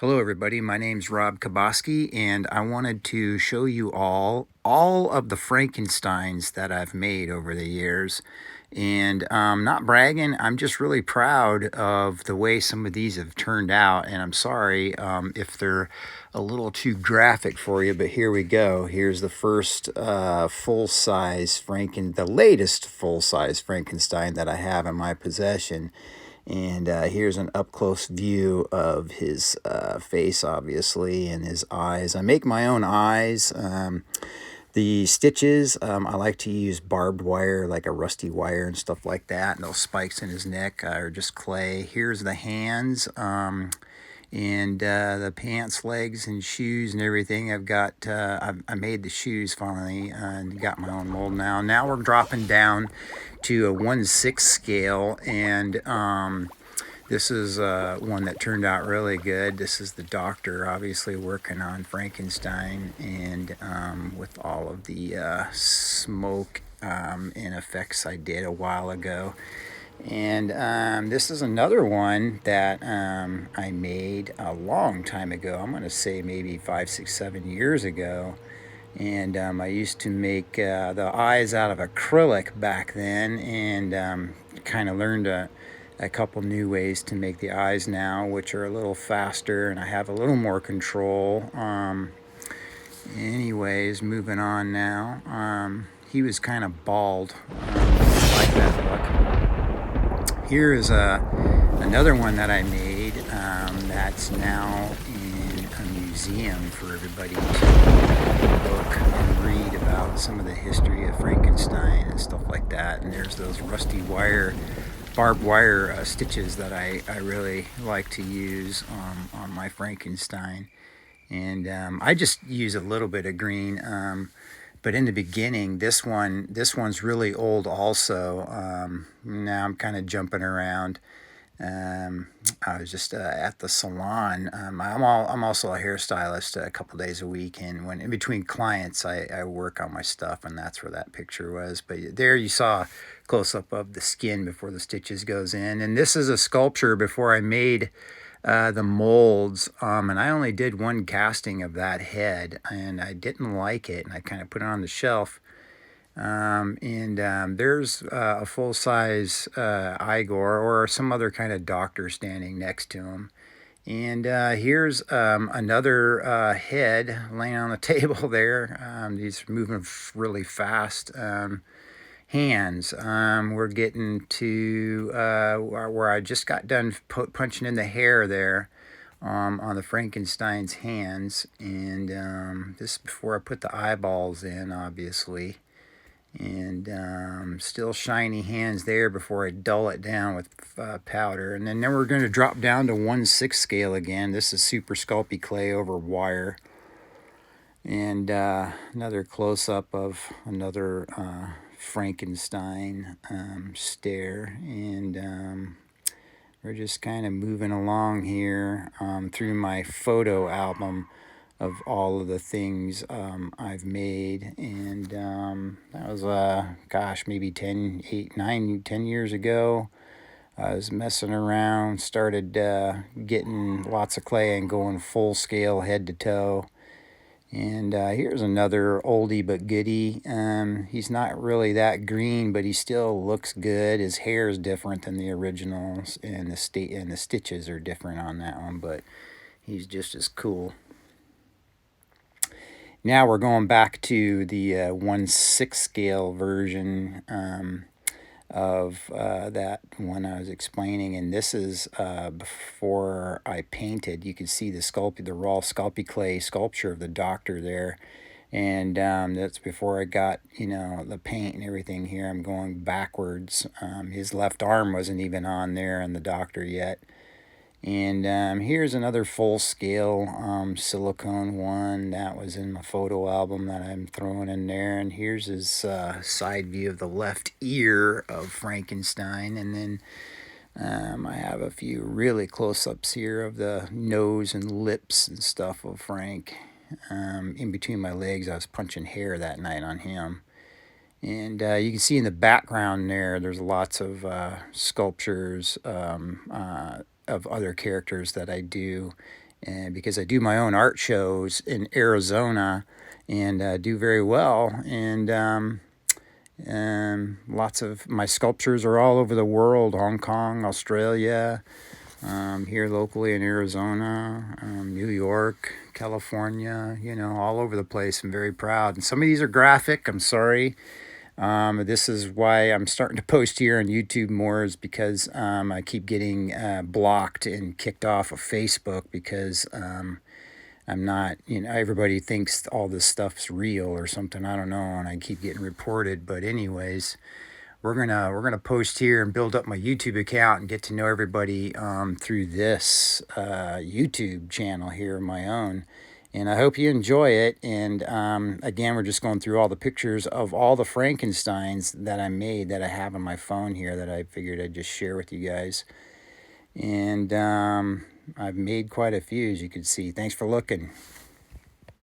Hello everybody, my name's Rob Kaboski and I wanted to show you all of the Frankensteins that I've made over the years. And not bragging, I'm just really proud of the way some of these have turned out. And I'm sorry if they're a little too graphic for you, but here we go. Here's the first the latest full-size Frankenstein that I have in my possession. And here's an up-close view of his face, obviously, and his eyes. I make my own eyes. The stitches, I like to use barbed wire, like a rusty wire and stuff like that. And those spikes in his neck are just clay. Here's the hands. And the pants, legs, and shoes and everything. I made the shoes finally and got my own mold now. Now we're dropping down to a 1/6 scale, and this is one that turned out really good. This is the doctor, obviously working on Frankenstein, and with all of the smoke and effects I did a while ago. And this is another one that I made a long time ago. I'm going to say maybe 5, 6, 7 years ago. And I used to make the eyes out of acrylic back then, and kind of learned a couple new ways to make the eyes now, which are a little faster and I have a little more control. Anyways, moving on now. He was kind of bald. I like that look. Here is another one that I made that's now in a museum for everybody to look and read about some of the history of Frankenstein and stuff like that. And there's those rusty barbed wire stitches that I really like to use on my Frankenstein. And I just use a little bit of green. But in the beginning, this one's really old also. Now I'm kind of jumping around. I was just at the salon. I'm also a hairstylist a couple days a week, and when in between clients, I work on my stuff, and that's where that picture was. But there you saw a close-up of the skin before the stitches goes in. And this is a sculpture before I made the molds, and I only did one casting of that head, and I didn't like it, and I kind of put it on the shelf. There's a full-size Igor or some other kind of doctor standing next to him. And here's another head laying on the table there. He's moving really fast. Hands. We're getting to where I just got done punching in the hair there on the Frankenstein's hands. And this is before I put the eyeballs in, obviously. And still shiny hands there before I dull it down with powder. And then we're going to drop down to 1/6 scale again. This is super sculpty clay over wire. And another close-up of another Frankenstein stare. And we're just kind of moving along here through my photo album of all of the things I've made. And that was gosh, maybe 10 years ago. I was messing around, started getting lots of clay and going full scale head to toe. And here's another oldie but goodie. He's not really that green, but he still looks good. His hair is different than the originals, and the stitches are different on that one, but he's just as cool. Now we're going back to the 1/6 scale version of that one I was explaining, and this is before I painted. You can see the raw sculpey clay sculpture of the doctor there, and that's before I got the paint and everything. Here I'm going backwards. His left arm wasn't even on there on the doctor yet. And here's another full-scale silicone one that was in my photo album that I'm throwing in there. And here's his side view of the left ear of Frankenstein. And then I have a few really close-ups here of the nose and lips and stuff of Frank. In between my legs, I was punching hair that night on him. And you can see in the background there's lots of sculptures of other characters that I do. and because I do my own art shows in Arizona and do very well. And lots of my sculptures are all over the world: Hong Kong, Australia, here locally in Arizona, New York, California, all over the place. I'm very proud. And some of these are graphic. I'm sorry. This is why I'm starting to post here on YouTube more, is because I keep getting blocked and kicked off of Facebook because I'm not, everybody thinks all this stuff's real or something. I don't know, and I keep getting reported. But anyways, we're gonna post here and build up my YouTube account and get to know everybody through this YouTube channel here of my own. And I hope you enjoy it. And again, we're just going through all the pictures of all the Frankensteins that I made, that I have on my phone here, that I figured I'd just share with you guys. And I've made quite a few, as you can see. Thanks for looking.